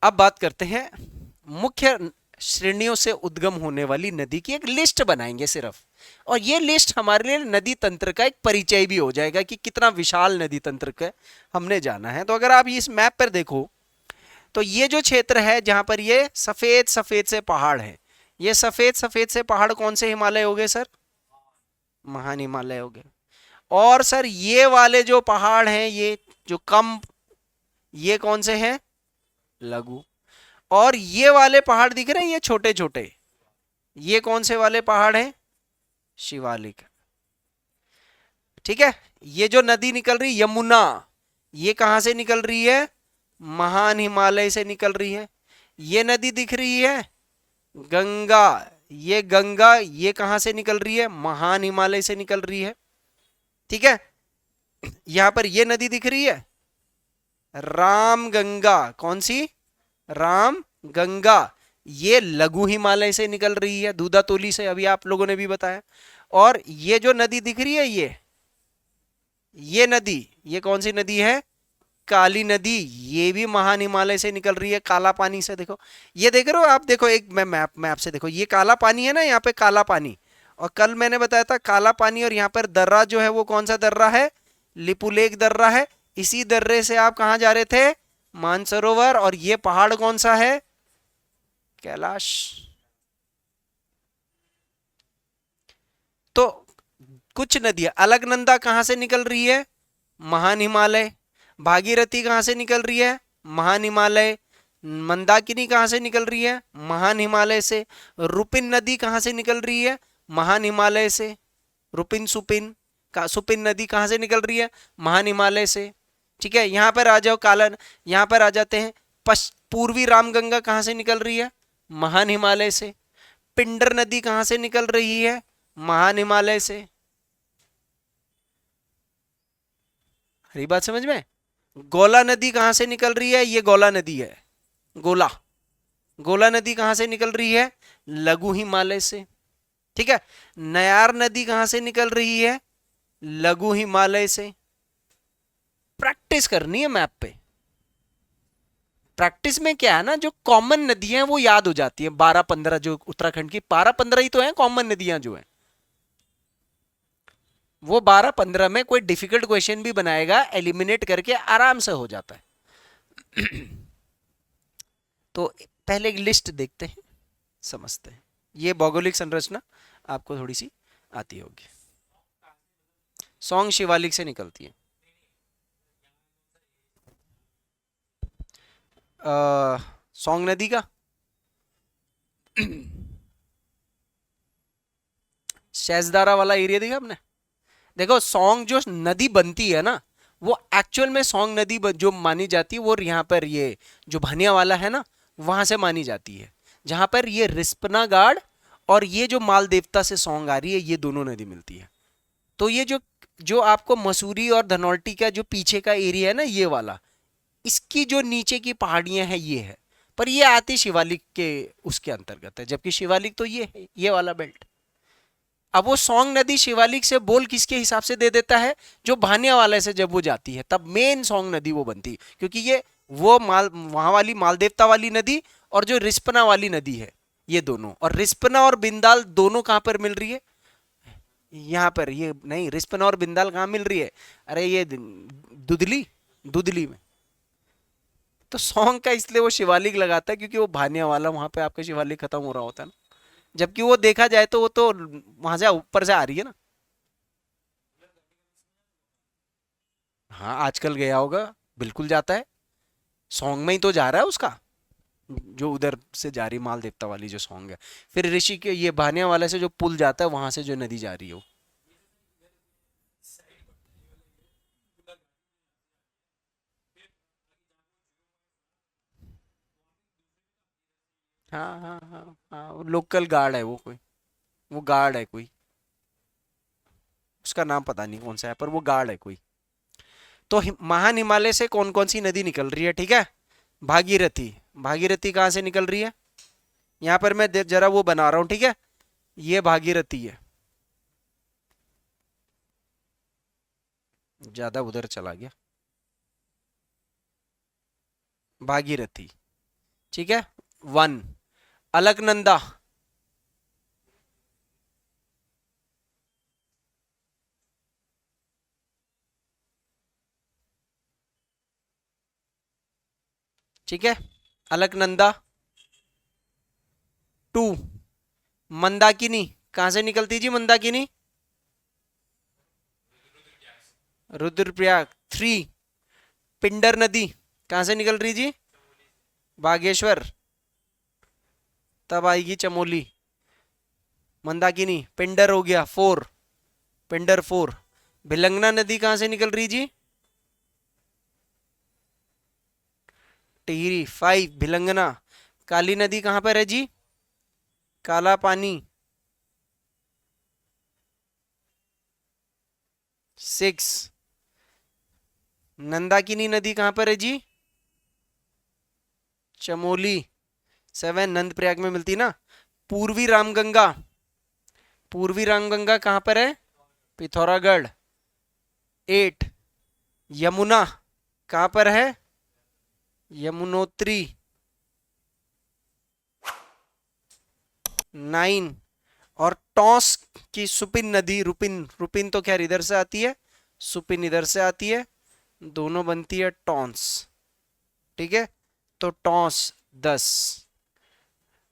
अब बात करते हैं मुख्य श्रेणियों से उद्गम होने वाली नदी की एक लिस्ट बनाएंगे सिर्फ। और ये लिस्ट हमारे लिए नदी तंत्र का एक परिचय भी हो जाएगा कि कितना विशाल नदी तंत्र का हमने जाना है। तो अगर आप इस मैप पर देखो तो ये जो क्षेत्र है जहां पर ये सफेद सफेद से पहाड़ है, ये सफेद सफेद से पहाड़ कौन से हिमालय हो गए सर? महान हिमालय हो गए। और सर ये वाले जो पहाड़ हैं ये जो कम, ये कौन से हैं? लघु। और ये वाले पहाड़ दिख रहे हैं ये छोटे छोटे, ये कौन से वाले पहाड़ हैं? शिवालिक। ठीक है। ये जो नदी निकल रही यमुना, ये कहां से निकल रही है? महान हिमालय से निकल रही है। ये नदी दिख रही है गंगा, ये गंगा, ये कहां से निकल रही है? महान हिमालय से निकल रही है। ठीक है। यहां पर ये नदी दिख रही है राम गंगा, कौन सी? राम गंगा, ये लघु हिमालय से निकल रही है, दूधातोली से, अभी आप लोगों ने भी बताया। और ये जो नदी दिख रही है ये नदी, ये कौन सी नदी है? काली नदी, ये भी महान हिमालय से निकल रही है, काला पानी से। देखो ये देख रहे हो आप, देखो एक मैं मैप से देखो, ये काला पानी है ना, यहाँ पे काला पानी। और कल मैंने बताया था काला पानी, और यहाँ पर दर्रा जो है वो कौन सा दर्रा है? लिपुलेख दर्रा है। इसी दर्रे से आप कहाँ जा रहे थे? मानसरोवर। और ये पहाड़ कौन सा है? कैलाश। तो कुछ नदियां, अलकनंदा कहां से निकल रही है? महान हिमालय। भागीरथी कहां से निकल रही है? महान हिमालय। मंदाकिनी कहां से निकल रही है? महान हिमालय से। रुपिन नदी कहां से निकल रही है? महान हिमालय से। रुपिन सुपिन का सुपिन नदी कहां से निकल रही है? महान हिमालय से। ठीक है। यहां पर आ जाओ कालन, यहां पर आ जाते हैं। पूर्वी रामगंगा कहां से निकल रही है? महान हिमालय से। पिंडर नदी कहां से निकल रही है? महान हिमालय से। हरी बात समझ में? गोला नदी कहां से निकल रही है? ये गोला नदी है, गोला। गोला नदी कहां से निकल रही है? लघु हिमालय से। ठीक है। नयार नदी कहां से निकल रही है? लघु हिमालय से। प्रैक्टिस करनी है मैप पे। प्रैक्टिस में क्या है ना, जो कॉमन नदियां हैं वो याद हो जाती है। 12-15 जो उत्तराखंड की 12-15 ही तो है कॉमन नदियां जो है, वो 12-15 में कोई डिफिकल्ट क्वेश्चन भी बनाएगा, एलिमिनेट करके आराम से हो जाता है। तो पहले एक लिस्ट देखते हैं, समझते हैं। ये भौगोलिक संरचना आपको थोड़ी सी आती होगी। सौंग शिवालिक से निकलती है। सौंग नदी का शेजदारा वाला एरिया देखा आपने? देखो सौंग जो नदी बनती है ना, वो एक्चुअल में सौंग नदी जो मानी जाती है वो यहाँ पर ये जो भानिया वाला है ना, वहां से मानी जाती है, जहां पर ये रिस्पना गाड़ और ये जो माल देवता से सौंग आ रही है, ये दोनों नदी मिलती है। तो ये जो जो आपको मसूरी और धनौल्टी का जो पीछे का एरिया है ना, ये वाला, इसकी जो नीचे की पहाड़ियां हैं ये है, पर ये आती शिवालिक के उसके अंतर्गत है, जबकि शिवालिक तो ये है, ये वाला बेल्ट। अब वो सौंग नदी शिवालिक से बोल किसके हिसाब से दे देता है? जो भानिया वाले से जब वो जाती है तब मेन सौंग नदी वो बनती है, क्योंकि ये वो वहां वाली मालदेवता वाली नदी और जो रिस्पना वाली नदी है, ये दोनों। और रिस्पना और बिंदाल दोनों कहां पर मिल रही है? यहाँ पर। ये नहीं, रिस्पना और बिंदाल कहां मिल रही है? अरे ये दुधली, दुधली में। तो सौंग का इसलिए वो शिवालिक लगाता है क्योंकि वो भानिया वाला वहां पे आपका शिवालिक खत्म हो रहा होता है ना, जबकि वो देखा जाए तो वो तो वहां से ऊपर से आ रही है ना। हाँ आजकल गया होगा, बिल्कुल जाता है। सॉन्ग में ही तो जा रहा है उसका, जो उधर से जा रही माल देवता वाली जो सॉन्ग है। फिर ऋषि के ये भानिया वाले से जो पुल जाता है वहां से जो नदी जा रही हो। हाँ हाँ हाँ हाँ, लोकल गार्ड है वो कोई, वो गार्ड है कोई, उसका नाम पता नहीं कौन सा है, पर वो गार्ड है कोई। तो महान हिमालय से कौन कौन सी नदी निकल रही है? ठीक है। भागीरथी। भागीरथी कहाँ से निकल रही है? यहाँ पर मैं जरा वो बना रहा हूँ, ठीक है। ये भागीरथी है, ज्यादा उधर चला गया। भागीरथी, ठीक है, 1। अलकनंदा, ठीक है, अलकनंदा 2। मंदाकिनी कहां से निकलती जी, मंदाकिनी? रुद्रप्रयाग 3। पिंडर नदी कहां से निकल रही जी? बागेश्वर, तब आएगी चमोली। मंदाकिनी, पिंडर हो गया 4, पिंडर 4। भिलंगना नदी कहां से निकल रही जी? टिहरी 5। भिलंगना। काली नदी कहां पर है जी? काला पानी 6। नंदाकिनी नदी कहां पर है जी? चमोली 7। नंदप्रयाग में मिलती ना। पूर्वी रामगंगा, पूर्वी रामगंगा कहां पर है? पिथौरागढ़ 8। यमुना कहां पर है? यमुनोत्री 9। और टॉस की सुपिन नदी, रुपिन, रुपिन तो खैर इधर से आती है, सुपिन इधर से आती है, दोनों बनती है टॉन्स। ठीक है, तो टॉस 10।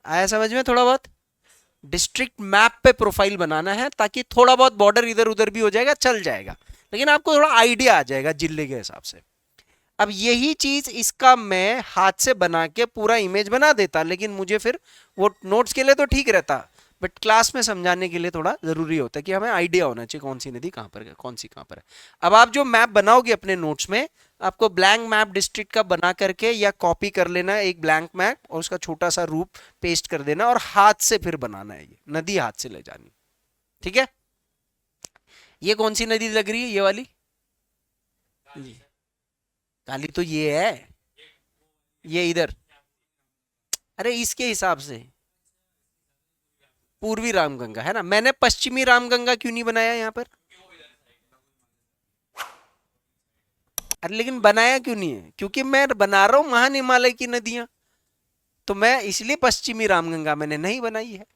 आया समझ में थोड़ा बहुत? डिस्ट्रिक्ट मैप पे प्रोफाइल बनाना है ताकि थोड़ा बहुत बॉर्डर इधर उधर भी हो जाएगा, चल जाएगा, लेकिन आपको थोड़ा आइडिया आ जाएगा जिले के हिसाब से। अब यही चीज इसका मैं हाथ से बना के पूरा इमेज बना देता, लेकिन मुझे फिर वो नोट्स के लिए तो ठीक रहता, बट क्लास में समझाने के लिए थोड़ा जरूरी होता है कि हमें आइडिया होना चाहिए कौन सी नदी कहां पर है, कौन सी कहां पर है। अब आप जो मैप बनाओगे अपने नोट्स में, आपको ब्लैंक मैप डिस्ट्रिक्ट का बना करके या कॉपी कर लेना एक ब्लैंक मैप और उसका छोटा सा रूप पेस्ट कर देना और हाथ से फिर बनाना है, ये नदी हाथ से ले जानी। ठीक है, ये कौन सी नदी लग रही है ये वाली? काली तो ये है, ये इधर, अरे इसके हिसाब से पूर्वी रामगंगा है ना, मैंने पश्चिमी रामगंगा क्यों नहीं बनाया यहाँ पर? अरे लेकिन बनाया क्यों नहीं है? क्योंकि मैं बना रहा हूं महान हिमालय की नदियां, तो मैं इसलिए पश्चिमी रामगंगा मैंने नहीं बनाई है।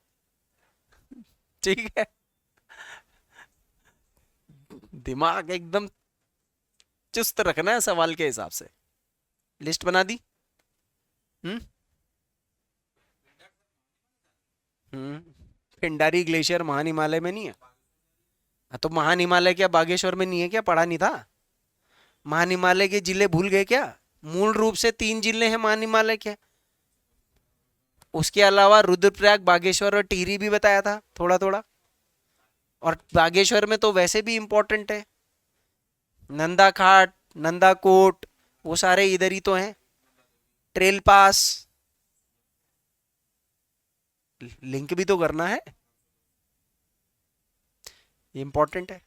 ठीक है, दिमाग एकदम चुस्त रखना है सवाल के हिसाब से। लिस्ट बना दी? हम्म हम्म पिंडारी ग्लेशियर महान हिमालय में नहीं है? हाँ, तो महान हिमालय क्या बागेश्वर में नहीं है क्या? पढ़ा नहीं था? महान हिमालय के जिले भूल गए क्या? मूल रूप से 3 जिले हैं महान हिमालय के, उसके अलावा रुद्रप्रयाग, बागेश्वर और टिहरी भी बताया था थोड़ा थोड़ा, और बागेश्वर में तो वैसे भी इंपॉर्टेंट है, नंदा घाट, नंदा कोट, वो सारे इधर ही तो हैं। ट्रेल पास, लिंक भी तो करना है, इंपॉर्टेंट है।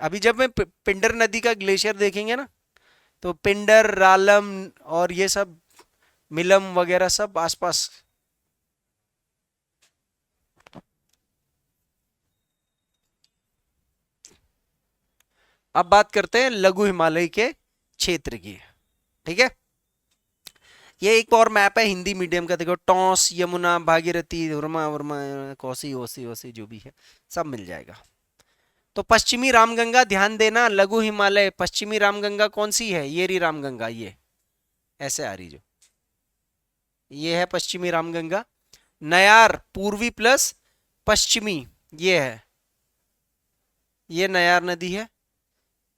अभी जब मैं पिंडर नदी का ग्लेशियर देखेंगे ना, तो पिंडर, रालम और ये सब, मिलम वगैरह सब आसपास। अब बात करते हैं लघु हिमालय के क्षेत्र की। ठीक है, ये एक और मैप है हिंदी मीडियम का, देखो टॉस, यमुना, भागीरथी, उर्मा उर्मा, कोसी ओसी ओसी जो भी है सब मिल जाएगा। तो पश्चिमी रामगंगा ध्यान देना, लघु हिमालय पश्चिमी रामगंगा कौन सी है? ये रही रामगंगा, ये ऐसे आ रही जो, ये है पश्चिमी रामगंगा। नयार पूर्वी प्लस पश्चिमी, ये है, ये नयार नदी है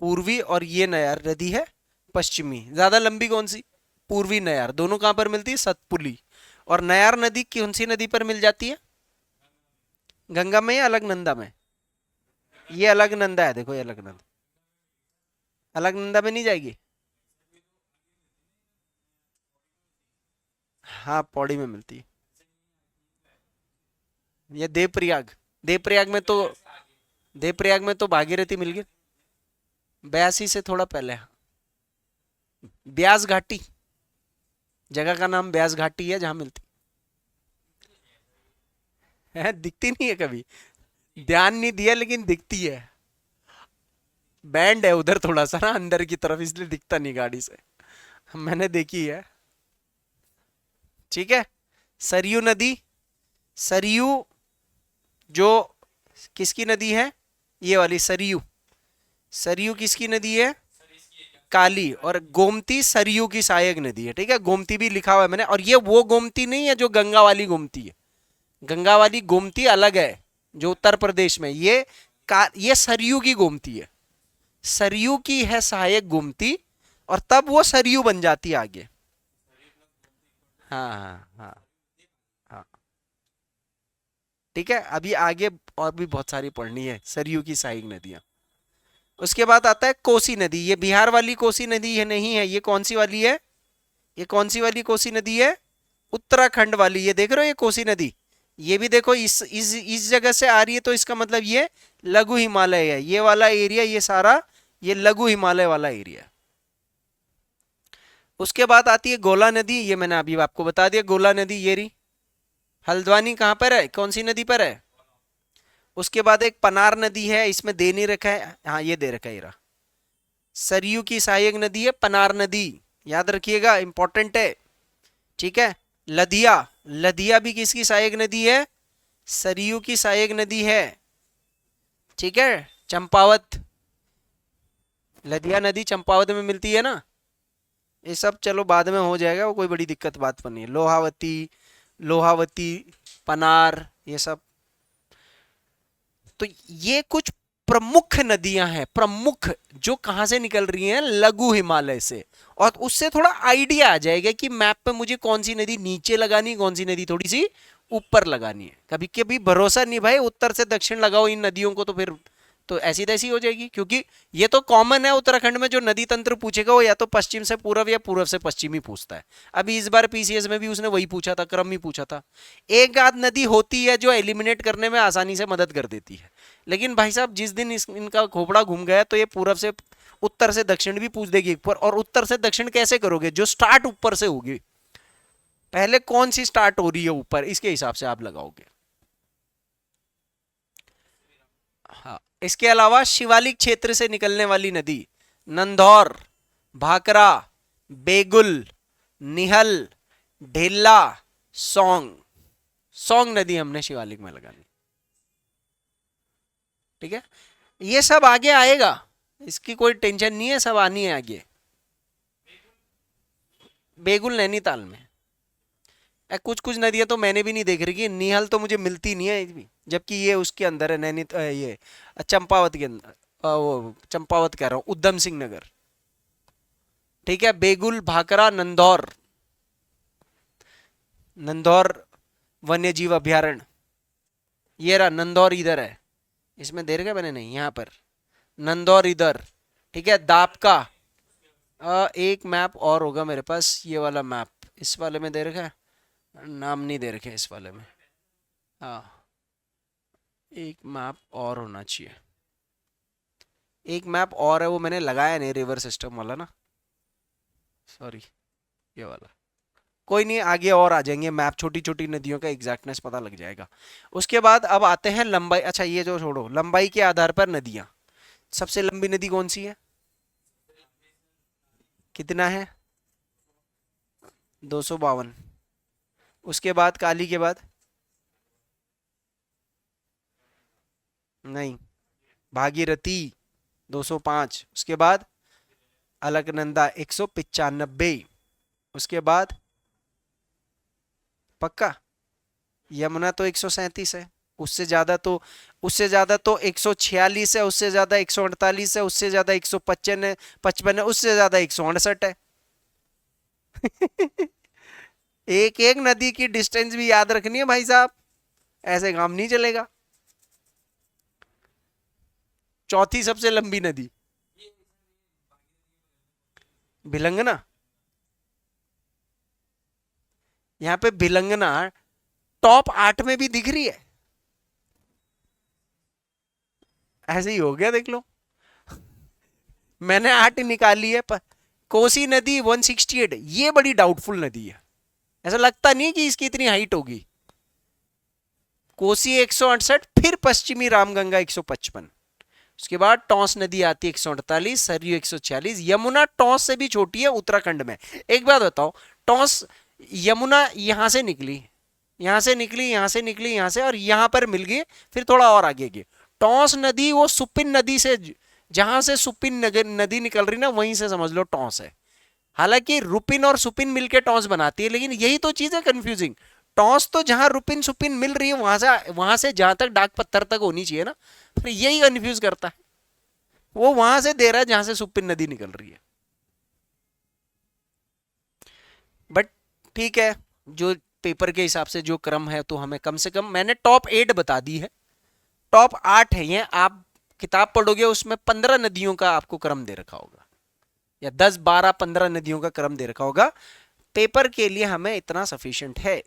पूर्वी, और ये नयार नदी है पश्चिमी। ज्यादा लंबी कौन सी? पूर्वी नयार। दोनों कहां पर मिलती है? सतपुली। और नयार नदी कौन सी नदी पर मिल जाती है? गंगा में या अलकनंदा में? ये अलकनंदा है, देखो ये अलकनंदा, अलकनंदा में नहीं जाएगी? हाँ, पौड़ी में मिलती है। ये देवप्रयाग, देवप्रयाग में तो, देवप्रयाग में तो भागीरथी मिल गई, 82 से थोड़ा पहले। ब्यास घाटी, जगह का नाम ब्यास घाटी है जहां मिलती है, दिखती नहीं है कभी, ध्यान नहीं दिया लेकिन दिखती है। बैंड है उधर थोड़ा सा ना अंदर की तरफ, इसलिए दिखता नहीं गाड़ी से, मैंने देखी है। ठीक है, सरयू नदी, सरयू जो किसकी नदी है, ये वाली सरयू, सरयू किसकी नदी है, काली, और गोमती सरयू की सहायक नदी है, ठीक है, गोमती भी लिखा हुआ है मैंने, और ये वो गोमती नहीं है जो गंगा वाली गोमती है, गंगा वाली गोमती अलग है जो उत्तर प्रदेश में, ये सरयू की गोमती है, सरयू की है सहायक गोमती, और तब वो सरयू बन जाती है आगे। हाँ हाँ हाँ हाँ, ठीक है, अभी आगे और भी बहुत सारी पढ़नी है सरयू की सहायक नदियां। उसके बाद आता है कोसी नदी, ये बिहार वाली कोसी नदी है नहीं है, ये कौन सी वाली है, ये कौन सी वाली कोसी नदी है, उत्तराखंड वाली, ये देख रहे हो ये कोसी नदी, ये भी देखो इस जगह से आ रही है, तो इसका मतलब ये लघु हिमालय है, ये वाला एरिया, ये सारा ये लघु हिमालय वाला एरिया। उसके बाद आती है गोला नदी, ये मैंने अभी आपको बता दिया, गोला नदी ये रही, हल्द्वानी कहाँ पर है, कौन सी नदी पर है। उसके बाद एक पनार नदी है, इसमें दे नहीं रखा है, हाँ ये दे रखा है, ये रहा, सरयू की सहायक नदी है पनार नदी, याद रखिएगा इंपॉर्टेंट है, ठीक है। लदिया, लदिया भी किसकी सहायक नदी है, सरयू की सहायक नदी है, ठीक है। चंपावत, लदिया नदी चंपावत में मिलती है ना, ये सब चलो बाद में हो जाएगा, वो कोई बड़ी दिक्कत बात पर नहीं है, लोहावती, लोहावती, पनार, ये सब, तो ये कुछ प्रमुख नदियां हैं, प्रमुख, जो कहां से निकल रही हैं, लघु हिमालय से, और उससे थोड़ा आइडिया आ जाएगा कि मैप पे मुझे कौन सी नदी नीचे लगानी, कौन सी नदी थोड़ी सी ऊपर लगानी है। कभी कभी भरोसा नहीं भाई, उत्तर से दक्षिण लगाओ इन नदियों को, तो फिर तो ऐसी तैसी हो जाएगी, क्योंकि ये तो कॉमन है उत्तराखंड में, जो नदी तंत्र पूछेगा वो या तो पश्चिम से पूर्व या पूर्व से पश्चिम ही पूछता है। अभी इस बार पीसीएस में भी उसने वही पूछा था, क्रम ही पूछा था। एक आध नदी होती है जो एलिमिनेट करने में आसानी से मदद कर देती है, लेकिन भाई साहब जिस दिन इनका खोपड़ा घूम गया, तो ये पूर्व से उत्तर से दक्षिण भी पूछ देगी पर, और उत्तर से दक्षिण कैसे करोगे, जो स्टार्ट ऊपर से होगी, पहले कौन सी स्टार्ट हो रही है ऊपर, इसके हिसाब से आप लगाओगे। हाँ, इसके अलावा शिवालिक क्षेत्र से निकलने वाली नदी, नंदौर, भाकरा, बेगुल, निहल, ढेला, सोंग, सोंग नदी हमने शिवालिक में लगानी, ठीक है। ये सब आगे आएगा, इसकी कोई टेंशन नहीं है, सब आनी है आगे। बेगुल नैनीताल में, कुछ कुछ नदियां तो मैंने भी नहीं देख रही, निहल तो मुझे मिलती नहीं है भी, जबकि ये उसके अंदर है, ये चंपावत के अंदर, वो चंपावत कह रहा हूँ, उधम सिंह नगर, ठीक है। बेगुल, भाकरा, नंदौर, नंदौर वन्य जीव अभ्यारण्य, ये रहा नंदौर, इधर है, इसमें दे रखा मैंने, नहीं यहाँ पर नंदौर इधर, ठीक है। दापका, एक मैप और होगा मेरे पास, ये वाला मैप, इस वाले में दे रखा है, नाम नहीं दे रखे इस वाले में, हाँ एक मैप और होना चाहिए, एक मैप और है, वो मैंने लगाया नहीं, रिवर सिस्टम वाला ना, सॉरी, ये वाला, कोई नहीं, आगे और आ जाएंगे मैप, छोटी छोटी नदियों का एग्जैक्टनेस पता लग जाएगा। उसके बाद अब आते हैं लंबाई, अच्छा ये जो छोड़ो, लंबाई के आधार पर नदियां, सबसे लंबी नदी कौन सी है, कितना है, 252, उसके बाद काली के बाद, नहीं, भागीरथी 205, उसके बाद अलकनंदा 195, उसके बाद पक्का यमुना तो 137 है, उससे ज्यादा तो 146 है, उससे ज्यादा 148 है, उससे ज्यादा 155 है, 55 है, उससे ज्यादा 168 है। एक एक नदी की डिस्टेंस भी याद रखनी है भाई साहब, ऐसे काम नहीं चलेगा। चौथी सबसे लंबी नदी भिलंगना, यहाँ पे भिलंगना टॉप 8 में भी दिख रही है, ऐसे ही हो गया देख लो, मैंने 8 निकाली है पर कोसी नदी 168, ये बड़ी डाउटफुल नदी है, ऐसा लगता नहीं कि इसकी इतनी हाइट होगी। कोसी 168, फिर पश्चिमी रामगंगा 155, उसके बाद टॉस नदी आती है 148, सरयू 146, यमुना टॉस से भी छोटी है उत्तराखंड में। एक बात बताओ, टॉस यमुना यहां से निकली, यहां से निकली, यहां से निकली, यहां से, और यहां पर मिल गई, फिर थोड़ा और आगे गई। टॉस नदी वो सुपिन नदी से, जहां से सुपिन नदी निकल रही ना, वहीं से समझ लो टॉस है। हालांकि रुपिन और सुपिन मिलके टॉस बनाती है, लेकिन यही तो चीज है कंफ्यूजिंग। टॉस तो जहां रुपिन सुपिन मिल रही है वहां से जहां तक डाक पत्थर तक होनी चाहिए ना, फिर यही कंफ्यूज करता है। वो वहां से दे रहा है जहां से सुपिन नदी निकल रही है। बट ठीक है, जो पेपर के हिसाब से जो क्रम है, तो हमें कम से कम, मैंने टॉप 8 बता दी है, टॉप 8 है ये। आप किताब पढ़ोगे उसमें 15 नदियों का आपको क्रम दे रखा होगा, या 10 12 15 नदियों का क्रम दे रखा होगा। पेपर के लिए हमें इतना सफिशिएंट है।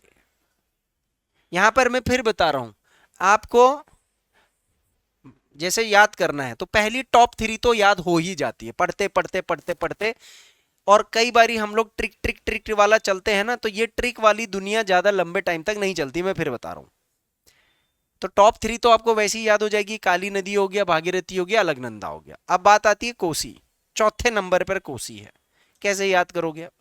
यहां पर मैं फिर बता रहा हूं आपको, जैसे याद करना है तो पहली टॉप 3 तो याद हो ही जाती है, पढ़ते पढ़ते पढ़ते पढ़ते। और कई बारी हम लोग ट्रिक ट्रिक ट्रिक वाला चलते हैं ना, तो ये ट्रिक वाली दुनिया ज्यादा लंबे टाइम तक नहीं चलती, मैं फिर बता रहा हूं। तो टॉप 3 तो आपको वैसे ही याद हो जाएगी, काली नदी हो गया, भागीरथी हो गया, अलकनंदा हो गया। अब बात आती है कोसी, चौथे नंबर पर कोसी है। कैसे याद करोगे आप?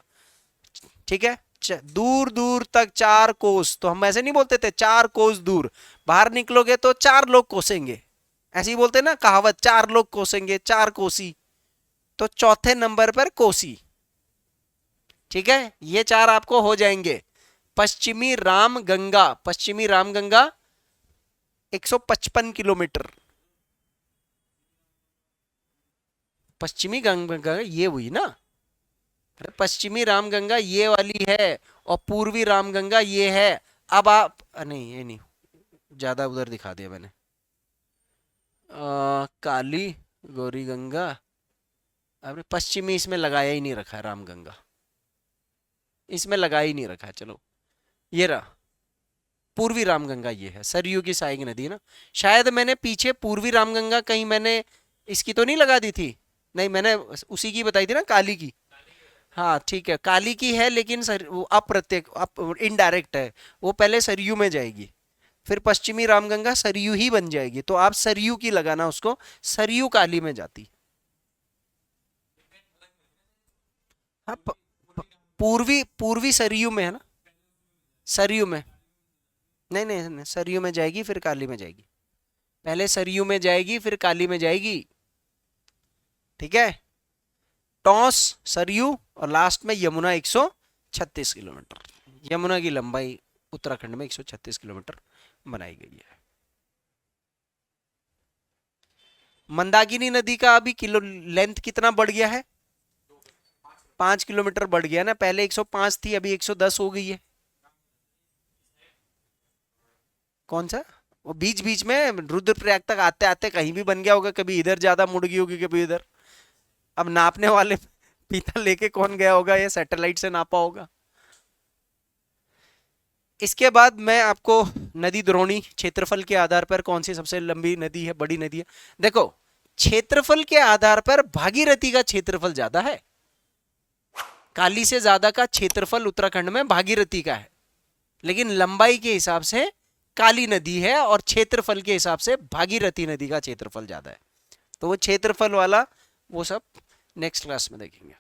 ठीक है, दूर दूर तक 4 कोस, तो हम ऐसे नहीं बोलते थे 4 कोस दूर, बाहर निकलोगे तो 4 लोग कोसेंगे, ऐसे ही बोलते ना कहावत, 4 लोग कोसेंगे, 4 कोसी। तो चौथे नंबर पर कोसी। ठीक है, ये 4 आपको हो जाएंगे। पश्चिमी रामगंगा, पश्चिमी रामगंगा 155 किलोमीटर। पश्चिमी गंगा ये हुई ना, पश्चिमी रामगंगा ये वाली है, और पूर्वी रामगंगा ये है। अब आप नहीं, ये नहीं, ज्यादा उधर दिखा दिया मैंने। काली, गौरी गंगा, आपने पश्चिमी इसमें लगाया ही नहीं रखा है, रामगंगा इसमें लगा ही नहीं रखा है। चलो, ये रहा पूर्वी रामगंगा, ये है सरयू की सहायक नदी ना। शायद मैंने पीछे पूर्वी रामगंगा कहीं मैंने इसकी तो नहीं लगा दी थी, नहीं मैंने उसी की बताई थी ना, काली की। हाँ ठीक है, काली की है, लेकिन वो अप्रत्यक्ष, इनडायरेक्ट है। वो पहले सरयू में जाएगी, फिर पश्चिमी रामगंगा सरयू ही बन जाएगी, तो आप सरयू की लगाना उसको, सरयू काली में जाती। हाँ, पूर्वी पूर्वी सरयू में है ना, सरयू में, नहीं नहीं नहीं, सरयू में जाएगी फिर काली में जाएगी, पहले सरयू में जाएगी फिर काली में जाएगी। ठीक है, टॉस, सरयू, और लास्ट में यमुना 136 किलोमीटर। यमुना की लंबाई उत्तराखंड में 136 किलोमीटर बनाई गई है। मंदाकिनी नदी का अभी किलो लेंथ कितना बढ़ गया है? 5 किलोमीटर बढ़ गया ना, पहले 105 थी, अभी 110 हो गई है। कौन सा? वो बीच बीच में रुद्रप्रयाग तक आते आते कहीं भी बन गया होगा, कभी इधर ज्यादा मुड़ गई होगी, कभी इधर। अब नापने वाले फीता लेके कौन गया होगा, या सैटेलाइट से नापा होगा। इसके बाद मैं आपको नदी द्रोणी क्षेत्रफल के आधार पर कौन सी सबसे लंबी नदी है, बड़ी नदी है। देखो, क्षेत्रफल के आधार पर भागीरथी का क्षेत्रफल ज्यादा है, काली से ज्यादा का क्षेत्रफल उत्तराखंड में भागीरथी का है। लेकिन लंबाई के हिसाब से काली नदी है, और क्षेत्रफल के हिसाब से भागीरथी नदी का क्षेत्रफल ज्यादा है। तो वो क्षेत्रफल वाला वो सब नेक्स्ट क्लास में देखेंगे।